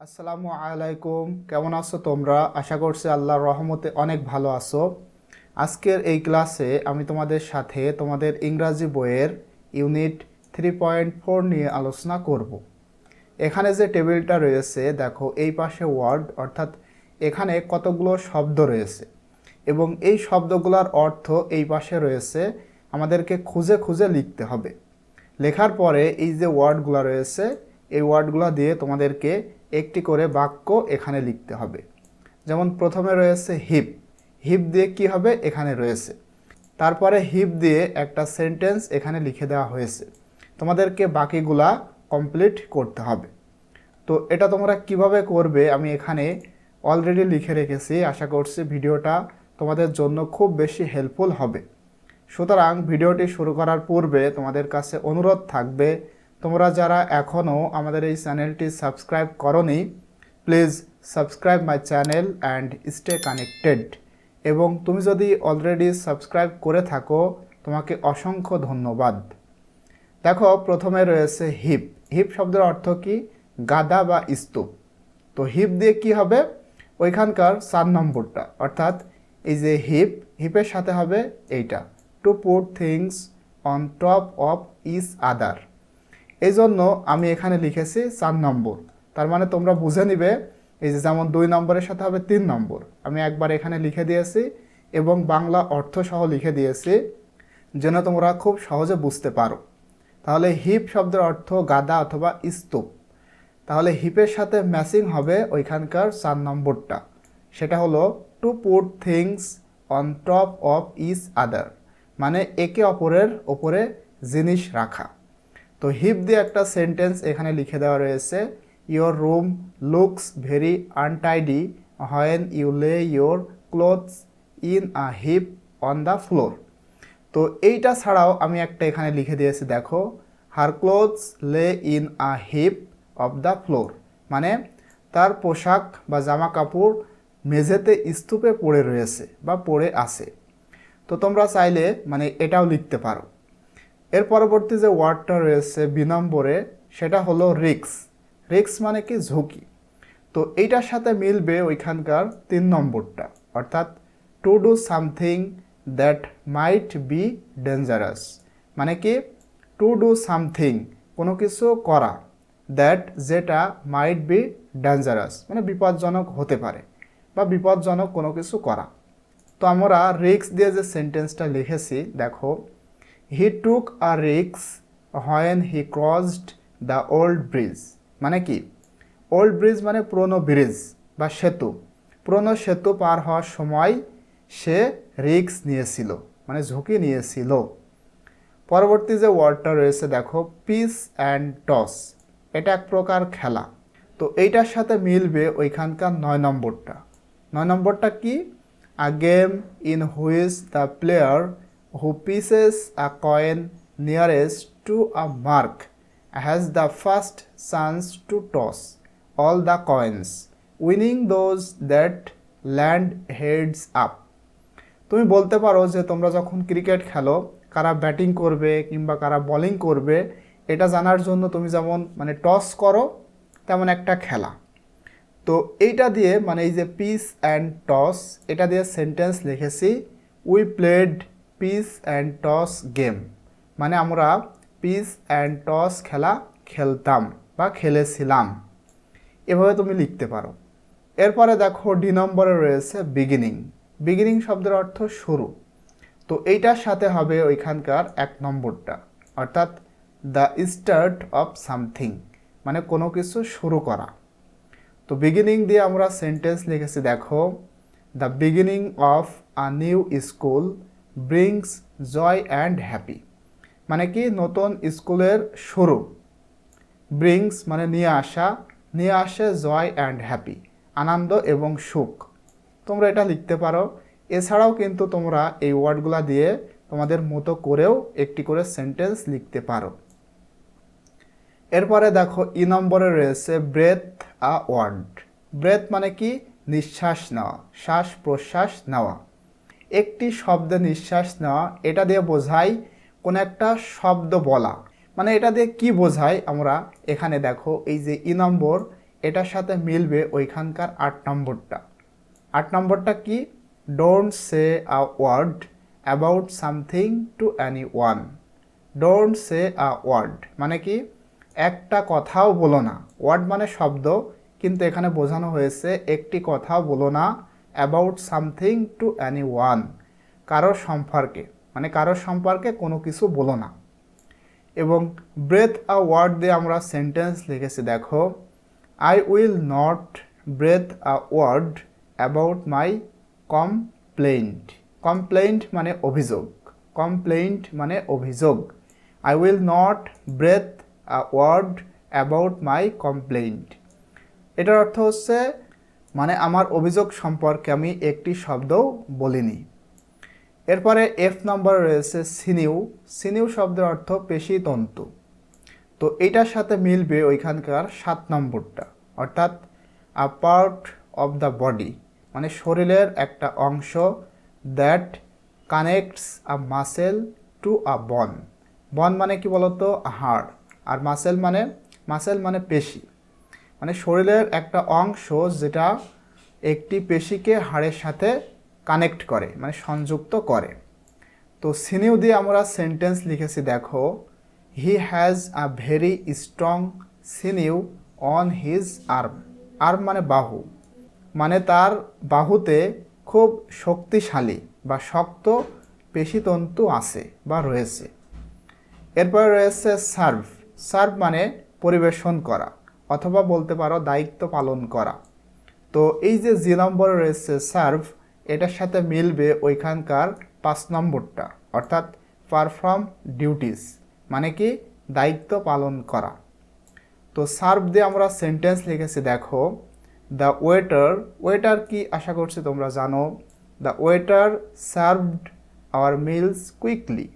আসসালামু আলাইকুম, কেমন আছো তোমরা? আশা করছি আল্লাহর রহমতে অনেক ভালো আছো। আজকের এই ক্লাসে আমি তোমাদের সাথে তোমাদের ইংরাজি বইয়ের ইউনিট 3.4 নিয়ে আলোচনা করব। এখানে যে টেবিলটা রয়েছে দেখো, এই পাশে ওয়ার্ড অর্থাৎ এখানে কতগুলো শব্দ রয়েছে এবং এই শব্দগুলোর অর্থ এই পাশে রয়েছে। আমাদেরকে খুঁজে খুঁজে লিখতে হবে। লেখার পরে এই যে ওয়ার্ডগুলো রয়েছে, এই ওয়ার্ডগুলো দিয়ে তোমাদেরকে একটি করে বাক্য এখানে লিখতে হবে। যেমন প্রথমে রয়েছে হিপ। হিপ দিয়ে কি হবে এখানে রয়েছে। তারপরে হিপ দিয়ে একটা সেন্টেন্স এখানে লিখে দেওয়া হয়েছে। তোমাদেরকে বাকিগুলা কমপ্লিট করতে হবে। তো এটা তোমরা কিভাবে করবে আমি এখানে অলরেডি লিখে রেখেছি। আশা করছি ভিডিওটা তোমাদের জন্য খুব বেশি হেল্পফুল হবে। সুতরাং ভিডিওটি শুরু করার পূর্বে তোমাদের কাছে অনুরোধ থাকবে, তোমরা যারা এখনও আমাদের এই চ্যানেলটি সাবস্ক্রাইব করোনি, please subscribe my channel and stay connected. এবং তুমি যদি অলরেডি সাবস্ক্রাইব করে থাকো তোমাকে অসংখ্য ধন্যবাদ। দেখো প্রথমে রয়েছে হিপ। হিপ শব্দের অর্থ কি? গাদা বা স্তূপ। তো হিপ দিয়ে কি হবে? ওইখানকার 4 নম্বরটা, অর্থাৎ এই যে হিপ, হিপের সাথে হবে এইটা, to put things on top of each other. এই জন্য আমি এখানে লিখেছি 4 নম্বর। তার মানে তোমরা বুঝে নিবে, এই যে যেমন 2 নম্বরের সাথে হবে 3 নম্বর, আমি একবার এখানে লিখে দিয়েছি এবং বাংলা অর্থ সহ লিখে দিয়েছি যেন তোমরা খুব সহজে বুঝতে পারো। তাহলে হিপ শব্দের অর্থ গাদা অথবা স্তূপ। তাহলে হিপের সাথে ম্যাচিং হবে ওইখানকার 4 নম্বরটা, সেটা হলো to put things on top of each other, মানে একে অপরের ওপরে জিনিস রাখা। তো হিপ দিয়ে একটা সেন্টেন্স এখানে লিখে দেওয়া রয়েছে, your room looks very untidy when you lay your clothes in a heap on the floor. তো এইটা ছাড়াও আমি একটা এখানে লিখে দিয়েছি, দেখো, her clothes lay in a heap of the floor, মানে তার পোশাক বা জামা কাপড় মেঝেতে স্তূপে পড়ে রয়েছে বা পড়ে আছে। তো তোমরা চাইলে মানে এটাও লিখতে পারো। এর পরবর্তী যে ওয়ার্ডটা রয়েছে বি নম্বরে, সেটা হলো রিক্স। রিক্স মানে কি? ঝুঁকি। তো এইটার সাথে মিলবে ওইখানকার 3 নম্বরটা, অর্থাৎ to do something that might be dangerous, মানে কি? টু ডু সামথিং, কোনো কিছু করা, দ্যাট যেটা, মাইট বি ডেঞ্জারাস মানে বিপজ্জনক হতে পারে বা বিপজ্জনক কোনো কিছু করা। তো আমরা রিক্স দিয়ে যে সেন্টেন্সটা লিখেছি দেখো, হি টুক আ রিক্স when he crossed the old bridge, মানে কি? ওল্ড ব্রিজ মানে পুরনো ব্রিজ বা সেতু। পুরনো সেতু পার হওয়ার সময় সে রিক্স নিয়েছিল, মানে ঝুঁকি নিয়েছিল। পরবর্তী যে ওয়ার্ডটা রয়েছে দেখো, পিস অ্যান্ড টস, এটা এক প্রকার খেলা। তো এইটার সাথে মিলবে ওইখানকার 9 নম্বরটা। 9 নম্বরটা কি? A game in which the player who pieces a coin nearest to a mark has the first chance to toss all the coins, winning those that land heads up. তুমি বলতে পারো যে তোমরা যখন ক্রিকেট খেলো, কারা ব্যাটিং করবে কিংবা কারা বোলিং করবে এটা জানার জন্য তুমি যেমন মানে টস করো, তেমন একটা খেলা। তো এইটা দিয়ে মানে এই যে পিস অ্যান্ড টস, এটা দিয়ে সেন্টেন্স লিখেছি, we played piece and toss game, মানে আমরা পিস অ্যান্ড টস খেলা খেলতাম বা খেলেছিলাম। এভাবে তুমি লিখতে পারো। এরপরে দেখো ডি নম্বরে রয়েছে বিগিনিং। বিগিনিং শব্দের অর্থ শুরু। তো এইটার সাথে হবে ওইখানকার 1 নম্বরটা, অর্থাৎ দ্য স্টার্ট অফ সামথিং, মানে কোনো কিছু শুরু করা। তো বিগিনিং দিয়ে আমরা সেন্টেন্স লিখেছি দেখো, the beginning of a new school brings joy and happy, মানে কি? নতুন স্কুলের শুরু। ব্রিংস মানে নিয়ে আসা, নিয়ে আসে জয় অ্যান্ড হ্যাপি, আনন্দ এবং সুখ। তোমরা এটা লিখতে পারো। এছাড়াও কিন্তু তোমরা এই ওয়ার্ডগুলো দিয়ে তোমাদের মতো করেও একটি করে সেন্টেন্স লিখতে পারো। এরপরে দেখো ই নম্বরে রয়েছে ব্রেথ আ ওয়ার্ড। ব্রেথ মানে কি? নিঃশ্বাস নেওয়া, শ্বাস প্রশ্বাস নেওয়া। একটি শব্দে নিঃশ্বাস নেওয়া, এটা দিয়ে বোঝায় কোনো একটা শব্দ বলা। মানে এটা দিয়ে কি বোঝায় আমরা এখানে দেখো, এই যে ই নম্বর, এটার সাথে মিলবে ওইখানকার 8 নম্বরটা। 8 নম্বরটা কি? Don't say a word about something to anyone. Don't say a word মানে কি? একটা কথাও বলো না। ওয়ার্ড মানে শব্দ, কিন্তু এখানে বোঝানো হয়েছে একটি কথাও বলো না about something to any one, কারোর সম্পর্কে, মানে কারোর সম্পর্কে কোনো কিছু বলো না। এবং ব্রেথ আ ওয়ার্ড দিয়ে আমরা সেন্টেন্স লিখেছি, দেখো, I will not breathe a word about my complaint. Complaint মানে অভিযোগ। কমপ্লেইন্ট মানে অভিযোগ। I will not breathe a word about my complaint. এটার অর্থ হচ্ছে মানে আমার অভিযোগ সম্পর্কে আমি একটি শব্দও বলিনি। এরপরে এফ নম্বর রয়েছে সিনিউ। সিনিউ শব্দের অর্থ পেশি তন্তু। তো এইটার সাথে মিলবে ওইখানকার 7 নম্বরটা, অর্থাৎ আ পার্ট অফ দ্য বডি মানে শরীরের একটা অংশ, that connects a muscle to a বন। বন মানে কি বলতো? হাড়। আর মাসেল মানে পেশি, মানে শরীরের একটা অংশ যেটা একটি পেশিকে হাড়ের সাথে কানেক্ট করে, মানে সংযুক্ত করে। তো সিনিউ দিয়ে আমরা সেন্টেন্স লিখেছি, দেখো, he has a very strong sinew on his arm. Arm মানে বাহু, মানে তার বাহুতে খুব শক্তিশালী বা শক্ত পেশিতন্তু আছে বা রয়েছে। এরপরে রয়েছে সার্ভ। সার্ভ মানে পরিবেশন করা, অথবা বলতে পারো দায়িত্ব পালন করা। তো এই যে জি নম্বরে রয়েছে সার্ভ, এটার সাথে মিলবে ওইখানকার 5 নম্বরটা, অর্থাৎ পারফর্ম ডিউটিস মানে কি? দায়িত্ব পালন করা। তো সার্ভ দিয়ে আমরা সেন্টেন্স লিখেছি, দেখো, দ্য ওয়েটার। ওয়েটার কি আশা করছি তোমরা জানো। The waiter served our meals quickly,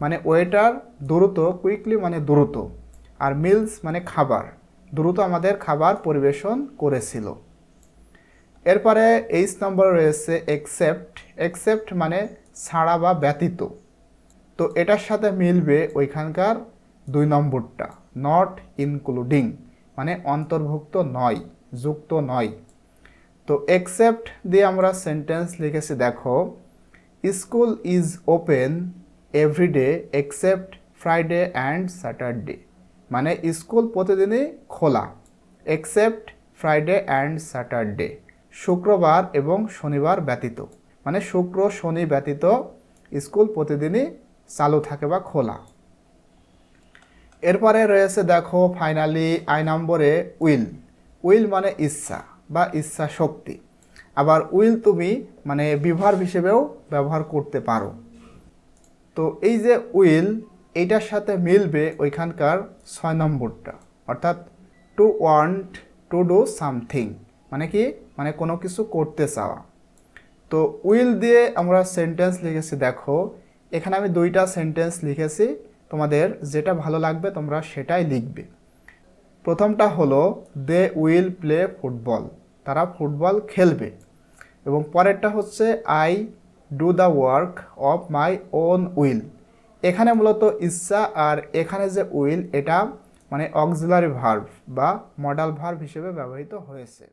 মানে ওয়েটার দ্রুত, কুইকলি মানে দ্রুত, আর মিলস মানে খাবার, দ্রুত আমাদের খাবার পরিবেশন করেছিল। এরপরে 8 নম্বর রয়েছে এক্সেপ্ট। এক্সেপ্ট মানে ছাড়া বা ব্যতীত। তো এটার সাথে মিলবে ওইখানকার 2 নম্বরটা, নট ইনক্লুডিং মানে অন্তর্ভুক্ত নয়, যুক্ত নয়। তো এক্সেপ্ট দিয়ে আমরা সেন্টেন্স লিখেছি, দেখো, school is open every day except Friday and Saturday, মানে স্কুল প্রতিদিনই খোলা, এক্সেপ্ট ফ্রাইডে অ্যান্ড স্যাটারডে, শুক্রবার এবং শনিবার ব্যতীত, মানে শুক্র শনি ব্যতীত স্কুল প্রতিদিনই চালু থাকে বা খোলা। এরপরে রয়েছে, দেখো, ফাইনালি আই নম্বরে উইল। উইল মানে ইচ্ছা বা ইচ্ছা শক্তি। আবার উইল তুমি মানে বিভার হিসেবেও ব্যবহার করতে পারো। তো এই যে উইল, এইটার সাথে মিলবে ওইখানকার 6 নম্বরটা, অর্থাৎ two want to do something মানে কি? মানে কোনো কিছু করতে চাওয়া। তো উইল দিয়ে আমরা সেন্টেন্স লিখেছি, দেখো, এখানে আমি 2টা সেন্টেন্স লিখেছি, তোমাদের যেটা ভালো লাগবে তোমরা সেটাই লিখবে। প্রথমটা হলো দে উইল প্লে ফুটবল, তারা ফুটবল খেলবে। এবং পরেরটা হচ্ছে I do the work of my own will. এখানে মূলত ইচ্ছা, আর এখানে যে উইল এটা মানে অক্সিলারি ভার্ব বা মডাল ভার্ব হিসেবে ব্যবহৃত হয়েছে।